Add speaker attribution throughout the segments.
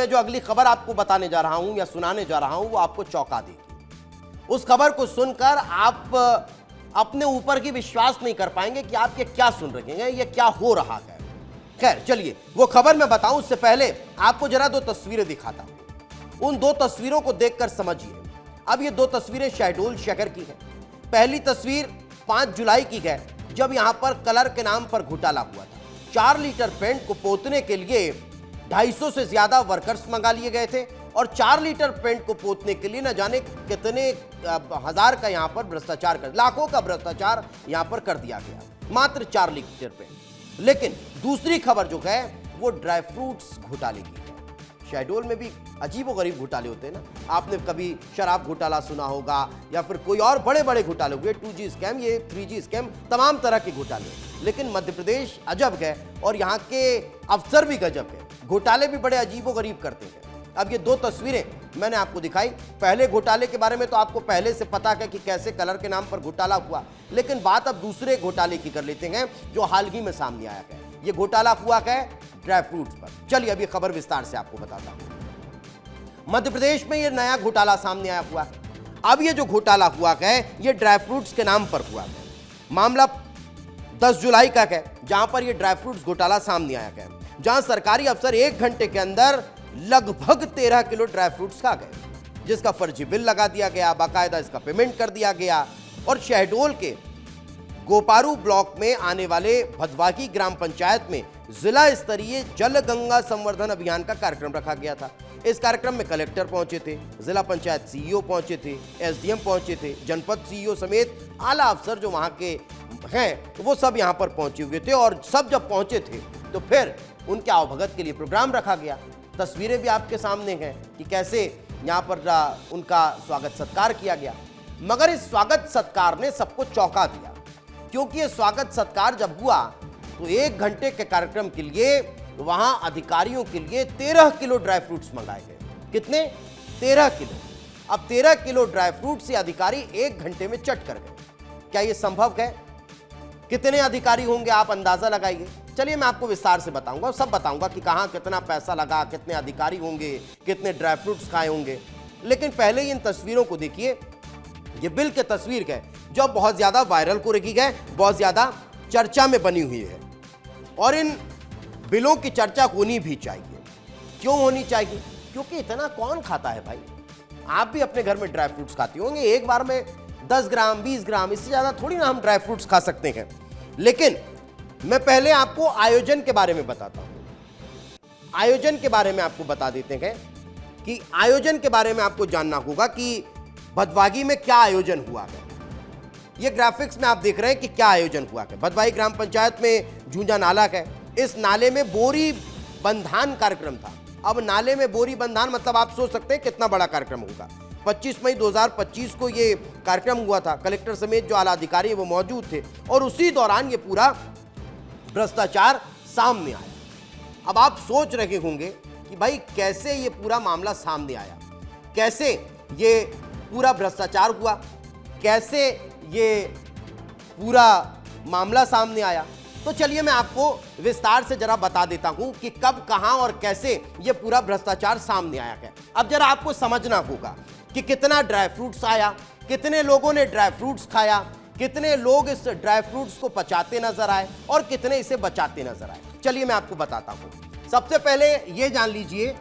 Speaker 1: मैं जो अगली खबर आपको बताने जा रहा हूं या सुनाने जा रहा हूं वो आपको चौंका देगी। उस खबर को सुनकर आप अपने ऊपर की विश्वास नहीं कर पाएंगे कि आप ये क्या सुन रहे हैं, ये क्या हो रहा है। खैर चलिए वो खबर मैं बताऊं उससे पहले आपको जरा दो तस्वीरें दिखाता हूं। उन दो तस्वीरों को देखकर समझिए। अब ये दो तस्वीरें शहडोल शहर की है। पहली तस्वीर 5 जुलाई की है जब यहां पर कलर के नाम पर घोटाला हुआ था। 4 लीटर पेंट को पोतने के लिए 250 से ज्यादा वर्कर्स मंगा लिए गए थे और 4 लीटर पेंट को पोतने के लिए न जाने कितने हजार का यहां पर भ्रष्टाचार कर, लाखों का भ्रष्टाचार यहां पर कर दिया गया, मात्र 4 लीटर पेंट। लेकिन दूसरी खबर जो है वो ड्राई फ्रूट्स घोटाले की है। शहडोल में भी अजीबोगरीब घोटाले होते हैं ना। आपने कभी शराब घोटाला सुना होगा या फिर कोई और बड़े बड़े घोटाले हुए, 2G स्कैम, ये 3G स्कैम, तमाम तरह के घोटाले। लेकिन मध्य प्रदेश अजब है और यहाँ के अफसर भी गजब है। घोटाले भी बड़े अजीबोगरीब करते हैं। अब ये दो तस्वीरें मैंने आपको दिखाई। पहले घोटाले के बारे में तो आपको पहले से पता है कि कैसे कलर के नाम पर घोटाला हुआ, लेकिन बात अब दूसरे घोटाले की कर लेते हैं जो हाल ही में सामने आया है। ये घोटाला हुआ है ड्राई फ्रूट्स पर। चलिए अभी खबर विस्तार से आपको बताता हूं। मध्य प्रदेश में ये नया घोटाला सामने आया हुआ है। अब ये जो घोटाला हुआ है ये ड्राई फ्रूट्स के नाम पर हुआ है। मामला 10 जुलाई का है जहां पर ये ड्राई फ्रूट्स घोटाला सामने आया है, जहां सरकारी अफसर 1 घंटे के अंदर लगभग 13 किलो ड्राई फ्रूट्स खा गए, जिसका फर्जी बिल लगा दिया गया, बाकायदा इसका पेमेंट कर दिया गया। और शहडोल के गोपारू ब्लॉक में आने वाले भदवाकी ग्राम पंचायत में जिला स्तरीय जल गंगा संवर्धन अभियान का कार्यक्रम रखा गया था। इस कार्यक्रम में कलेक्टर पहुंचे थे, जिला पंचायत सीईओ पहुंचे थे, एसडीएम पहुंचे थे, जनपद सीईओ समेत आला अफसर जो वहां के हैं वो सब यहां पर पहुंचे हुए थे। और सब जब पहुंचे थे तो फिर उनके अवभगत के लिए प्रोग्राम रखा गया। तस्वीरें भी आपके सामने हैं कि कैसे यहाँ पर उनका स्वागत सत्कार किया गया। मगर इस स्वागत सत्कार ने सबको चौंका दिया, क्योंकि ये स्वागत सत्कार जब हुआ तो 1 घंटे के कार्यक्रम के लिए वहां अधिकारियों के लिए 13 किलो ड्राई फ्रूट्स मंगाए गए। कितने? 13 किलो। अब 13 किलो ड्राई फ्रूट से अधिकारी 1 घंटे में चट कर गए। क्या ये संभव है? कितने अधिकारी होंगे आप अंदाजा लगाइए। चलिए मैं आपको विस्तार से बताऊंगा, सब बताऊंगा कि कहां कितना पैसा लगा, कितने अधिकारी होंगे, कितने ड्राई फ्रूट्स खाए होंगे। लेकिन पहले इन तस्वीरों को देखिए। ये बिल की तस्वीर है जो बहुत ज्यादा वायरल को रखी है, बहुत ज्यादा चर्चा में बनी हुई है। और इन बिलों की चर्चा होनी भी चाहिए। क्यों होनी चाहिए? क्योंकि इतना कौन खाता है भाई। आप भी अपने घर में ड्राई फ्रूट्स खाते होंगे, एक बार में 10 ग्राम 20 ग्राम, इससे ज्यादा थोड़ी ना हम ड्राई फ्रूट्स खा सकते हैं। लेकिन मैं पहले आपको आयोजन के बारे में बताता हूं। आयोजन के बारे में आपको बता देते हैं कि आयोजन के बारे में आपको जानना होगा कि भदवागी में क्या आयोजन हुआ है। ये ग्राफिक्स में आप देख रहे हैं कि क्या आयोजन हुआ है। भदवागी ग्राम पंचायत में झूंझा नाला है। इस नाले में बोरी बंधान कार्यक्रम था। अब नाले में बोरी बंधान मतलब आप सोच सकते हैं कितना बड़ा कार्यक्रम होगा। 25 मई 2025 को ये कार्यक्रम हुआ था। कलेक्टर समेत जो आला अधिकारी वो मौजूद थे और उसी दौरान ये पूरा भ्रष्टाचार सामने आया। अब आप सोच रहे होंगे कि भाई कैसे ये पूरा मामला सामने आया, कैसे ये पूरा भ्रष्टाचार हुआ, कैसे ये पूरा मामला सामने आया। तो चलिए मैं आपको विस्तार से जरा बता देता हूं कि कब, कहां और कैसे ये पूरा भ्रष्टाचार सामने आया है। अब जरा आपको समझना होगा कि कितना ड्राई फ्रूट्स आया, कितने लोगों ने ड्राई फ्रूट्स खाया, कितने लोग इस ड्राई फ्रूट्स को पचाते नजर आए और कितने इसे बचाते नजर आए। चलिए मैं आपको बताता हूं। सबसे पहले यह जान लीजिए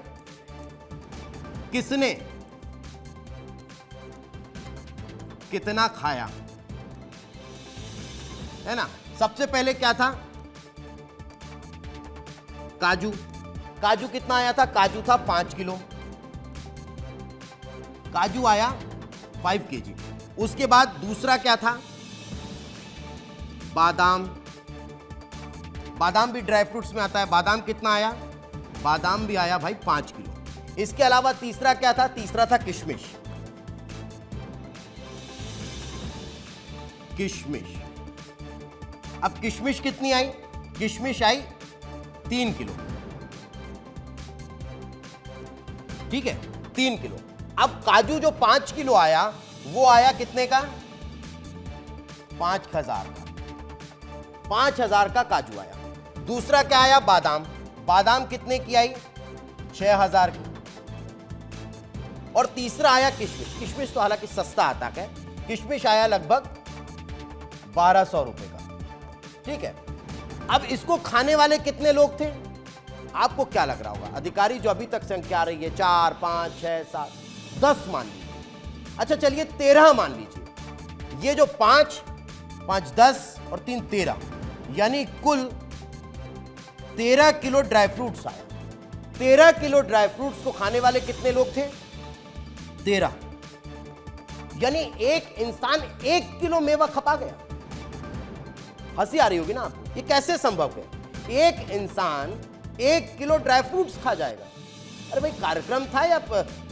Speaker 1: किसने कितना खाया, है ना। सबसे पहले क्या था? काजू। काजू कितना आया था? काजू था 5 किलो। काजू आया 5 kg। उसके बाद दूसरा क्या था? बादाम। बादाम भी ड्राई फ्रूट्स में आता है। बादाम कितना आया? बादाम भी आया भाई 5 किलो। इसके अलावा तीसरा क्या था? तीसरा था किशमिश। किशमिश। अब किशमिश कितनी आई? किशमिश आई 3 किलो। ठीक है, 3 किलो। अब काजू जो 5 किलो आया वो आया कितने का? 5,000 का। 5,000 का काजू आया। दूसरा क्या आया? बादाम। बादाम कितने की आई? 6,000 की। और तीसरा आया किशमिश। किशमिश तो हालांकि सस्ता आता है, किशमिश आया लगभग 1200 रुपए का। ठीक है, अब इसको खाने वाले कितने लोग थे आपको क्या लग रहा होगा? अधिकारी जो अभी तक संख्या आ रही है 4, 5, 6, 7, 10 मान लीजिए। अच्छा चलिए 13 मान लीजिए। ये जो 5, 5, 10 और 3, 13, यानी कुल 13 किलो ड्राई फ्रूट्स आया। 13 किलो ड्राई फ्रूट्स को खाने वाले कितने लोग थे? 13। यानी एक इंसान 1 किलो मेवा खपा गया। हंसी आ रही होगी ना आपको, ये कैसे संभव है? एक इंसान 1 किलो ड्राई फ्रूट्स खा जाएगा। अरे भाई, कार्यक्रम था या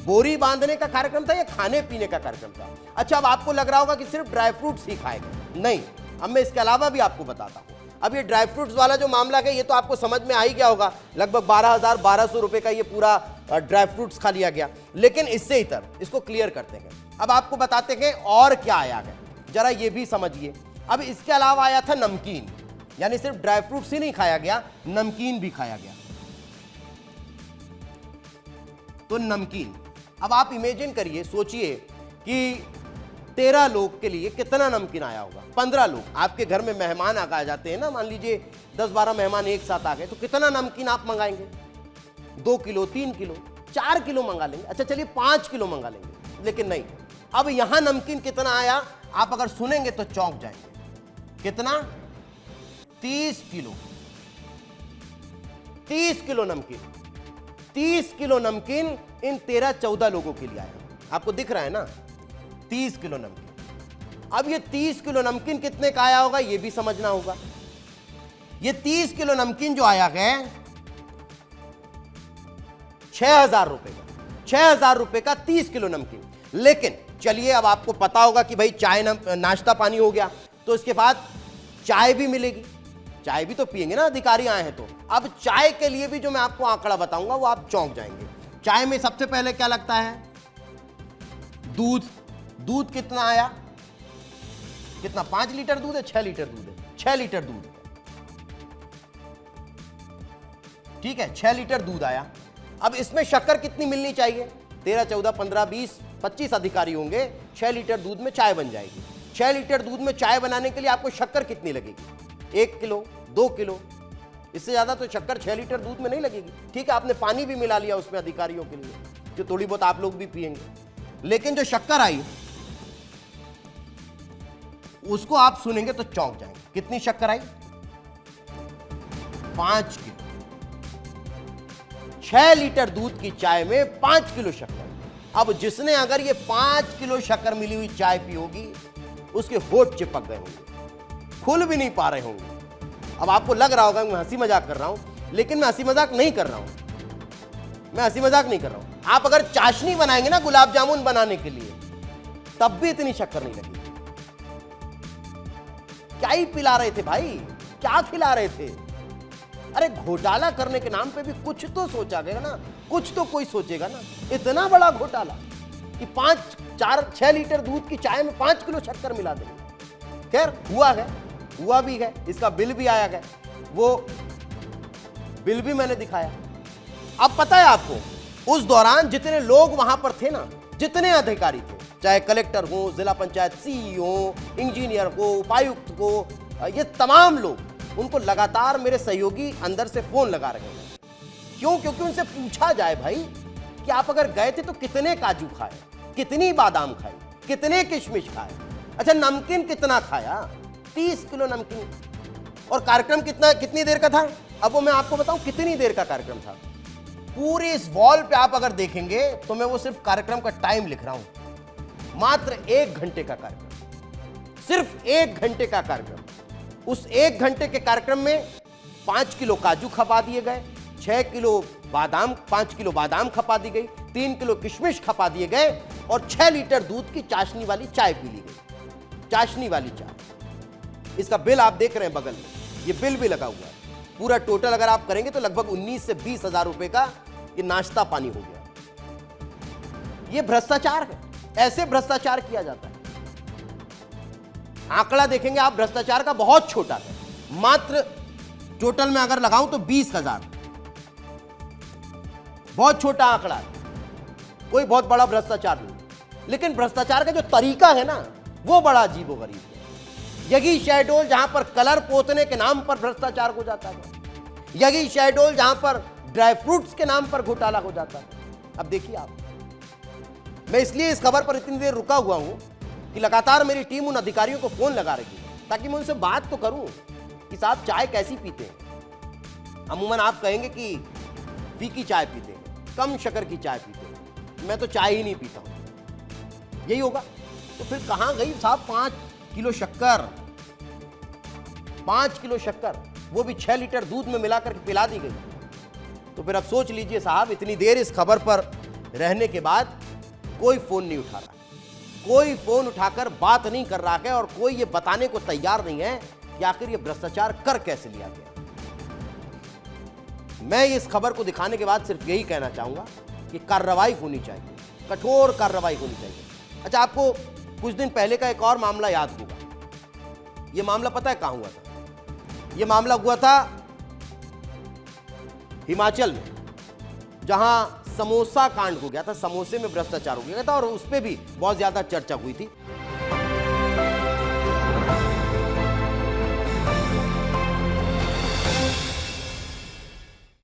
Speaker 1: बोरी बांधने का कार्यक्रम था या खाने पीने का कार्यक्रम था? अच्छा, अब आपको लग रहा होगा कि सिर्फ ड्राई फ्रूट्स ही खाएगा। नहीं, अब मैं इसके अलावा भी आपको बताता हूं। अब ये ड्राई फ्रूट्स वाला जो मामला है ये तो आपको समझ में आ ही गया होगा। लगभग 12,1200 रुपए का ये पूरा ड्राई फ्रूट्स खा लिया गया। लेकिन इससे इतर इसको क्लियर करते हैं। अब आपको बताते हैं और क्या आया है, जरा ये भी समझिए। अब इसके अलावा आया था नमकीन, यानी सिर्फ ड्राई फ्रूट्स ही नहीं खाया गया, नमकीन भी खाया गया। तो नमकीन, अब आप इमेजिन करिए, सोचिए कि 13 लोग के लिए कितना नमकीन आया होगा। 15 लोग आपके घर में मेहमान आ जाते हैं ना, मान लीजिए 10-12 मेहमान एक साथ आ गए, तो कितना नमकीन आप मंगाएंगे? 2 किलो, 3 किलो, 4 किलो मंगा लेंगे। अच्छा चलिए 5 किलो मंगा लेंगे। लेकिन नहीं, अब यहां नमकीन कितना आया आप अगर सुनेंगे तो चौंक जाएंगे। कितना? 30 किलो। 30 किलो नमकीन। 30 किलो नमकीन इन 13-14 लोगों के लिए आया। आपको दिख रहा है ना, 30 किलो नमकीन। अब ये 30 किलो नमकीन कितने का आया होगा ये भी समझना होगा। ये 30 किलो नमकीन जो आया है 6,000 रुपए का। 6,000 रुपए का 30 किलो नमकीन। लेकिन चलिए, अब आपको पता होगा कि भाई चाय नाश्ता पानी हो गया, तो इसके बाद चाय भी मिलेगी। चाय भी तो पिएंगे ना, अधिकारी आए हैं तो। अब चाय के लिए भी जो मैं आपको आंकड़ा बताऊंगा वो आप चौंक जाएंगे। चाय में सबसे पहले क्या लगता है? दूध। दूध कितना आया? कितना? 5 लीटर दूध है? 6 लीटर दूध है? 6 लीटर दूध है। ठीक है, 6 लीटर दूध आया। अब इसमें शक्कर कितनी मिलनी चाहिए? 13, 14, 15, 20, 25 अधिकारी होंगे। 6 लीटर दूध में चाय बन जाएगी। 6 लीटर दूध में चाय बनाने के लिए आपको शक्कर कितनी लगेगी? 1 किलो, 2 किलो, इससे ज्यादा तो शक्कर 6 लीटर दूध में नहीं लगेगी। ठीक है, आपने पानी भी मिला लिया उसमें अधिकारियों के लिए, जो थोड़ी बहुत आप लोग भी पिएंगे। लेकिन जो शक्कर आई उसको आप सुनेंगे तो चौंक जाएंगे। कितनी शक्कर आई? 5 किलो। 6 लीटर दूध की चाय में 5 किलो शक्कर। अब जिसने अगर ये 5 किलो शक्कर मिली हुई चाय पी होगी, उसके होठ चिपक गए होंगे, खुल भी नहीं पा रहे होंगे। अब आपको लग रहा होगा मैं हंसी मजाक कर रहा हूं, लेकिन मैं हंसी मजाक नहीं कर रहा हूं। मैं हंसी मजाक नहीं कर रहा हूं। आप अगर चाशनी बनाएंगे ना गुलाब जामुन बनाने के लिए, तब भी इतनी शक्कर नहीं लगेगी। क्या ही पिला रहे थे भाई, क्या खिला रहे थे? अरे घोटाला करने के नाम पे भी कुछ तो सोचा गया ना, कुछ तो कोई सोचेगा ना। इतना बड़ा घोटाला कि 5, 4, 6 लीटर दूध की चाय में 5 किलो शक्कर मिला देंगे। खैर हुआ भी है, इसका बिल भी आया है, वो बिल भी मैंने दिखाया। अब पता है आपको, उस दौरान जितने लोग वहां पर थे ना, जितने अधिकारी थे, चाहे कलेक्टर हो, जिला पंचायत सीईओ, इंजीनियर हो, उपायुक्त हो, ये तमाम लोग, उनको लगातार मेरे सहयोगी अंदर से फोन लगा रहे हैं। क्यों? क्योंकि उनसे पूछा जाए भाई कि आप अगर गए थे तो कितने काजू खाए, कितनी बादाम खाई, कितने किशमिश खाए, अच्छा नमकीन कितना खाया? 30 किलो नमकीन। और कार्यक्रम कितनी देर का था? अब वो मैं आपको बताऊं कितनी देर का कार्यक्रम था। पूरी इस वॉल पे आप अगर देखेंगे तो मैं वो सिर्फ कार्यक्रम का टाइम लिख रहा हूं। मात्र 1 घंटे का कार्यक्रम, सिर्फ 1 घंटे का कार्यक्रम। उस 1 घंटे के कार्यक्रम में 5 किलो काजू खपा दिए गए, 5 किलो बादाम खपा दी गई, 3 किलो किशमिश खपा दिए गए और 6 लीटर दूध की चाशनी वाली चाय पी ली गई। चाशनी वाली चाय। इसका बिल आप देख रहे हैं बगल में, ये बिल भी लगा हुआ है। पूरा टोटल अगर आप करेंगे तो लगभग 19 से 20 हजार रुपए का ये नाश्ता पानी हो गया। ये भ्रष्टाचार है, ऐसे भ्रष्टाचार किया जाता है। आंकड़ा देखेंगे आप भ्रष्टाचार का बहुत छोटा है, मात्र टोटल में अगर लगाऊं तो 20,000, बहुत छोटा आंकड़ा है। कोई बहुत बड़ा भ्रष्टाचार नहीं, लेकिन भ्रष्टाचार का जो तरीका है ना वो बड़ा अजीबोगरीब है। यही शहडोल जहां पर कलर पोतने के नाम पर भ्रष्टाचार हो जाता है, यही शहडोल जहां पर ड्राई फ्रूट्स के नाम पर घोटाला हो जाता है। अब देखिए आप, मैं इसलिए इस खबर पर इतनी देर रुका हुआ हूं कि लगातार मेरी टीम उन अधिकारियों को फोन लगा रही है ताकि मैं उनसे बात तो करूं कि साहब चाय कैसी पीते हैं। अमूमन आप कहेंगे कि फीकी चाय पीते हैं, कम शक्कर की चाय पीते हैं, मैं तो चाय ही नहीं पीता हूं, यही होगा। तो फिर कहां गई साहब 5 किलो शक्कर, 5 किलो शक्कर, वो भी 6 लीटर दूध में मिलाकर के पिला दी गई। तो फिर अब सोच लीजिए साहब, इतनी देर इस खबर पर रहने के बाद कोई फोन नहीं उठा रहा, कोई फोन उठाकर बात नहीं कर रहा है और कोई ये बताने को तैयार नहीं है कि आखिर ये भ्रष्टाचार कर कैसे लिया गया। मैं इस खबर को दिखाने के बाद सिर्फ यही कहना चाहूंगा कि कार्रवाई होनी चाहिए, कठोर कार्रवाई होनी चाहिए। अच्छा, आपको कुछ दिन पहले का एक और मामला याद होगा। यह मामला पता है कहां हुआ था? यह मामला हुआ था हिमाचल में, जहां समोसा कांड हो गया था, समोसे में भ्रष्टाचार हो गया था और उस पर भी बहुत ज्यादा चर्चा हुई थी।